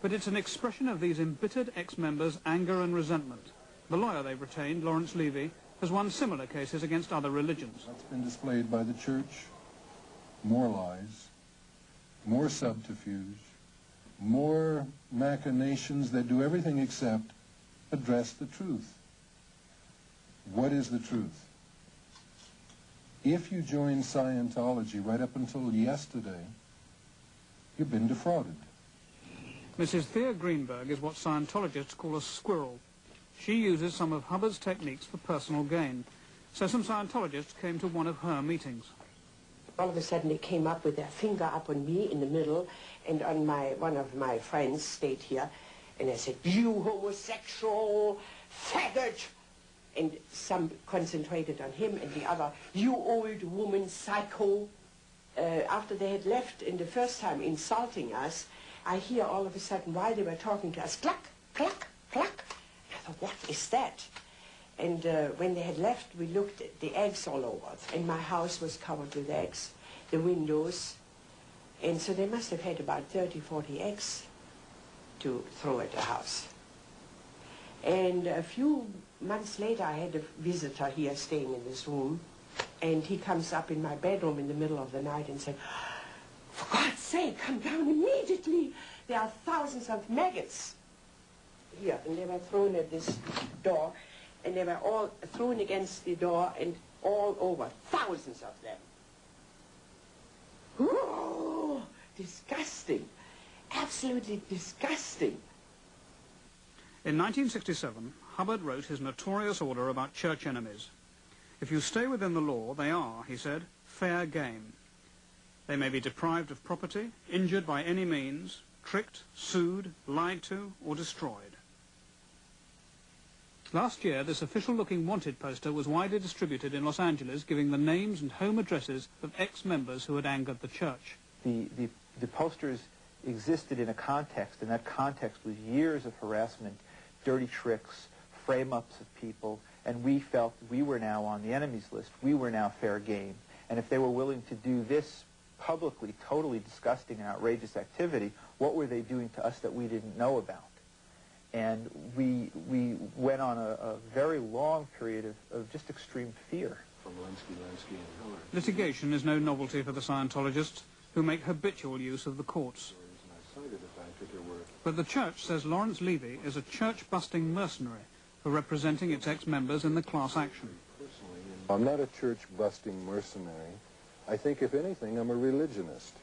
But it's an expression of these embittered ex-members' anger and resentment. The lawyer they've retained, Lawrence Levy, has won similar cases against other religions. That's been displayed by the church. More lies, more subterfuge, more machinations that do everything except address the truth. What is the truth? If you join Scientology right up until yesterday, you've been defrauded. Mrs. Thea Greenberg is what Scientologists call a squirrel. She uses some of Hubbard's techniques for personal gain. So some Scientologists came to one of her meetings. All of a sudden they came up with their finger up on me in the middle, and on one of my friends stayed here, and I said, "You homosexual faggot!" And some concentrated on him, and the other, "You old woman psycho." After they had left in the first time insulting us, I hear all of a sudden, while they were talking to us, cluck, cluck, cluck. I thought, what is that? And when they had left, we looked at the eggs all over, and my house was covered with eggs, the windows. And so they must have had about 30, 40 eggs to throw at the house. And a few months later, I had a visitor here staying in this room, and he comes up in my bedroom in the middle of the night and said, "For God's sake, come down immediately. There are thousands of maggots here." And they were thrown at this door, and they were all thrown against the door and all over, thousands of them. Oh, disgusting, absolutely disgusting. In 1967, Hubbard wrote his notorious order about church enemies. If you stay within the law, they are, he said, fair game. They may be deprived of property, injured by any means, tricked, sued, lied to, or destroyed. Last year, this official-looking wanted poster was widely distributed in Los Angeles, giving the names and home addresses of ex-members who had angered the church. The posters existed in a context, and that context was years of harassment, dirty tricks, frame-ups of people, and we felt we were now on the enemies list. We were now fair game. And if they were willing to do this publicly, totally disgusting and outrageous activity, what were they doing to us that we didn't know about? And we went on a very long period of just extreme fear. From Linsky, and Hiller. Litigation is no novelty for the Scientologists, who make habitual use of the courts. But the church says Lawrence Levy is a church-busting mercenary for representing its ex-members in the class action. I'm not a church-busting mercenary. I think, if anything, I'm a religionist.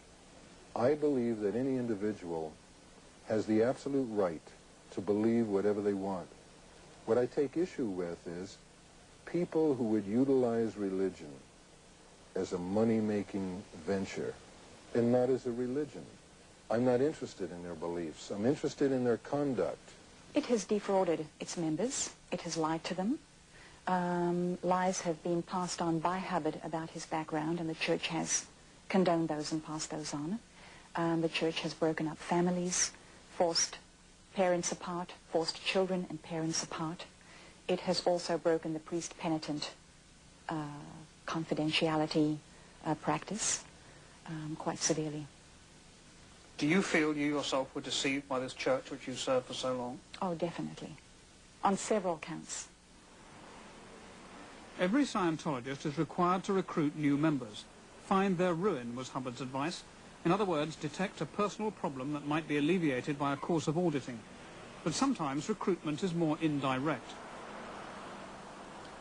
I believe that any individual has the absolute right to believe whatever they want. What I take issue with is people who would utilize religion as a money-making venture and not as a religion. I'm not interested in their beliefs. I'm interested in their conduct. It has defrauded its members. It has lied to them. Lies have been passed on by Hubbard about his background, and the church has condoned those and passed those on. The church has broken up families, forced parents apart, forced children and parents apart. It has also broken the priest-penitent confidentiality practice quite severely. Do you feel you yourself were deceived by this church which you served for so long? Oh, definitely. On several counts. Every Scientologist is required to recruit new members. Find their ruin was Hubbard's advice. In other words, detect a personal problem that might be alleviated by a course of auditing. But sometimes recruitment is more indirect.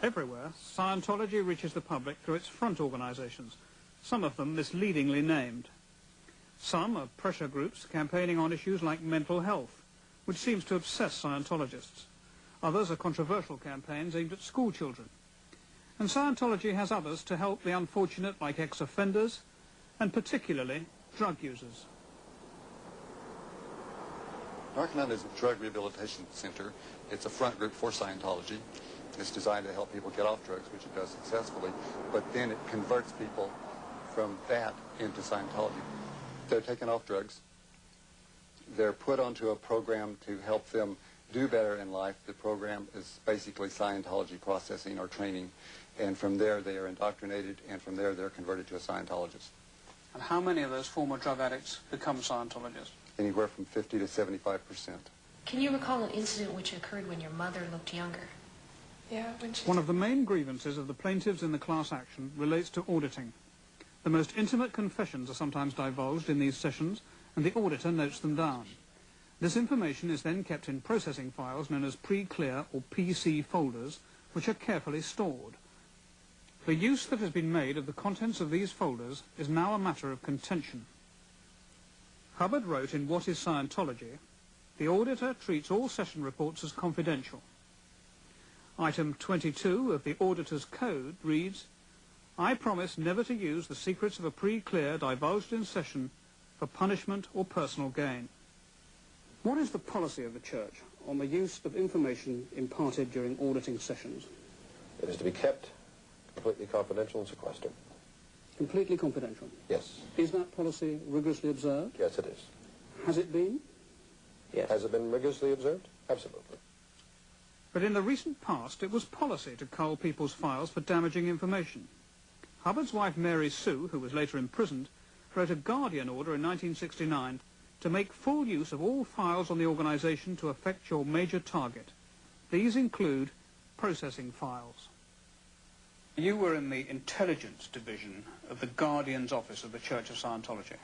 Everywhere, Scientology reaches the public through its front organizations, some of them misleadingly named. Some are pressure groups campaigning on issues like mental health, which seems to obsess Scientologists. Others are controversial campaigns aimed at school children. And Scientology has others to help the unfortunate, like ex-offenders, and particularly drug users. Dark Nun is a drug rehabilitation center. It's a front group for Scientology. It's designed to help people get off drugs, which it does successfully, but then it converts people from that into Scientology. They're taken off drugs. They're put onto a program to help them do better in life. The program is basically Scientology processing or training, and from there they are indoctrinated, and from there they're converted to a Scientologist. And how many of those former drug addicts become Scientologists? anywhere from 50 to 75%. Can you recall an incident which occurred when your mother looked younger? Yeah, when she... One of the main grievances of the plaintiffs in the class action relates to auditing. The most intimate confessions are sometimes divulged in these sessions, and the auditor notes them down. This information is then kept in processing files known as pre-clear or PC folders, which are carefully stored. The use that has been made of the contents of these folders is now a matter of contention. Hubbard wrote in What is Scientology, "The auditor treats all session reports as confidential." Item 22 of the auditor's code reads, "I promise never to use the secrets of a pre-clear divulged in session for punishment or personal gain." What is the policy of the Church on the use of information imparted during auditing sessions? It is to be kept completely confidential and sequestered. Completely confidential? Yes. Is that policy rigorously observed? Yes, it is. Has it been? Yes. Has it been rigorously observed? Absolutely. But in the recent past, it was policy to cull people's files for damaging information. Hubbard's wife, Mary Sue, who was later imprisoned, wrote a Guardian order in 1969 to make full use of all files on the organization to affect your major target. These include processing files. You were in the intelligence division of the Guardian's office of the Church of Scientology.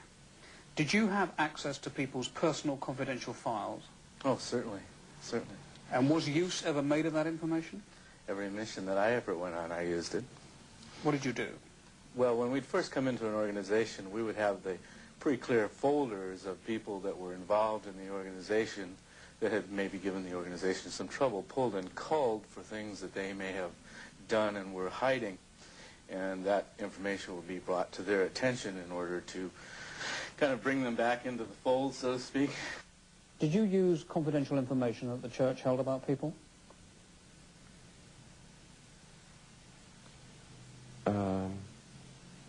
Did you have access to people's personal confidential files? Oh, certainly, certainly. And was use ever made of that information? Every mission that I ever went on, I used it. What did you do? Well, when we'd first come into an organization, we would have the pretty clear folders of people that were involved in the organization that had maybe given the organization some trouble, pulled and culled for things that they may have done and were hiding. And that information would be brought to their attention in order to kind of bring them back into the fold, so to speak. Did you use confidential information that the Church held about people?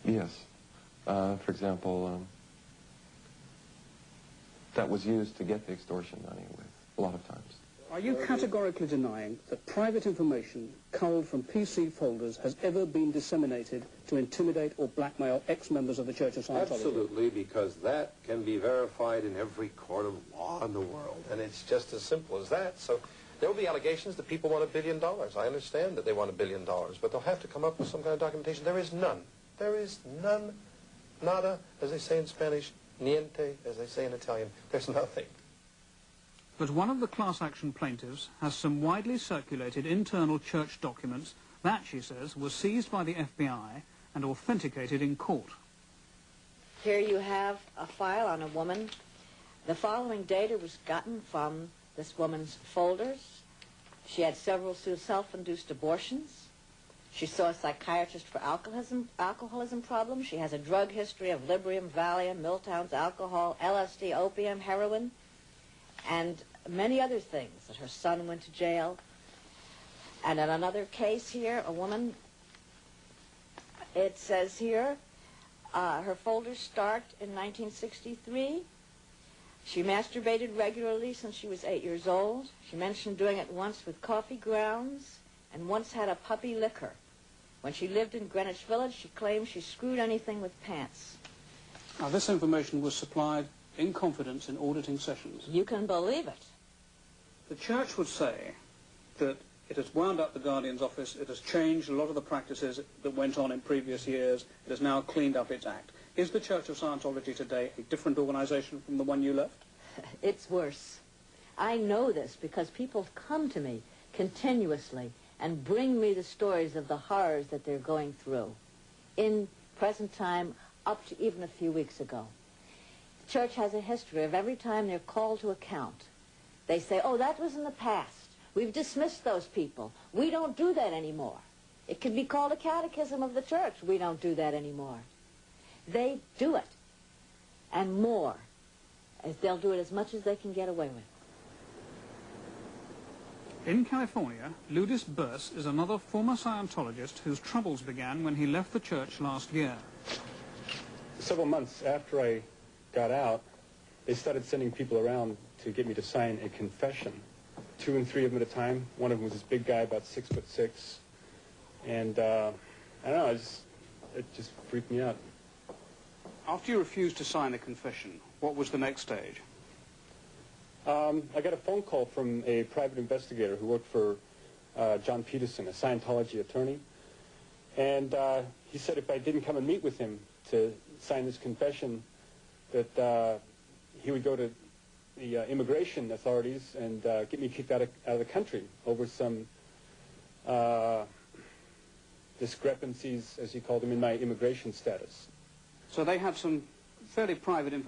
Yes. For example, that was used to get the extortion money with, a lot of times. Are you categorically denying that private information culled from PC folders has ever been disseminated to intimidate or blackmail ex-members of the Church of Scientology? Absolutely, because that can be verified in every court of law in the world, and it's just as simple as that. So there will be allegations that people want $1 billion. I understand that they want $1 billion, but they'll have to come up with some kind of documentation. There is none. There is none. Nada, as they say in Spanish, niente, as they say in Italian. There's nothing. But one of the class action plaintiffs has some widely circulated internal church documents that, she says, were seized by the FBI and authenticated in court. Here you have a file on a woman. The following data was gotten from this woman's folders. She had several self-induced abortions. She saw a psychiatrist for alcoholism problems. She has a drug history of Librium, Valium, Milltown's alcohol, LSD, opium, heroin, and many other things. That her son went to jail. And in another case here, a woman, it says here, her folders start in 1963. She masturbated regularly since she was 8 years old. She mentioned doing it once with coffee grounds and once had a puppy lick her. When she lived in Greenwich Village, she claimed she screwed anything with pants. Now, this information was supplied in confidence in auditing sessions. You can believe it. The Church would say that it has wound up the Guardian's office, it has changed a lot of the practices that went on in previous years, it has now cleaned up its act. Is the Church of Scientology today a different organization from the one you left? It's worse. I know this because people come to me continuously and bring me the stories of the horrors that they're going through in present time up to even a few weeks ago. The Church has a history of every time they're called to account, they say, oh, that was in the past. We've dismissed those people. We don't do that anymore. It can be called a catechism of the Church. We don't do that anymore. They do it, and more, as they'll do it as much as they can get away with. In California, Ludis Burse is another former Scientologist whose troubles began when he left the Church last year. Several months after I got out, they started sending people around to get me to sign a confession. 2 and 3 of them at a time. One of them was this big guy, about 6'6", and I don't know, it just freaked me out. After you refused to sign the confession, what was the next stage? I got a phone call from a private investigator who worked for John Peterson, a Scientology attorney. And he said if I didn't come and meet with him to sign this confession, that he would go to the immigration authorities and get me kicked out of the country over some discrepancies, as he called them, in my immigration status. So they have some fairly private information.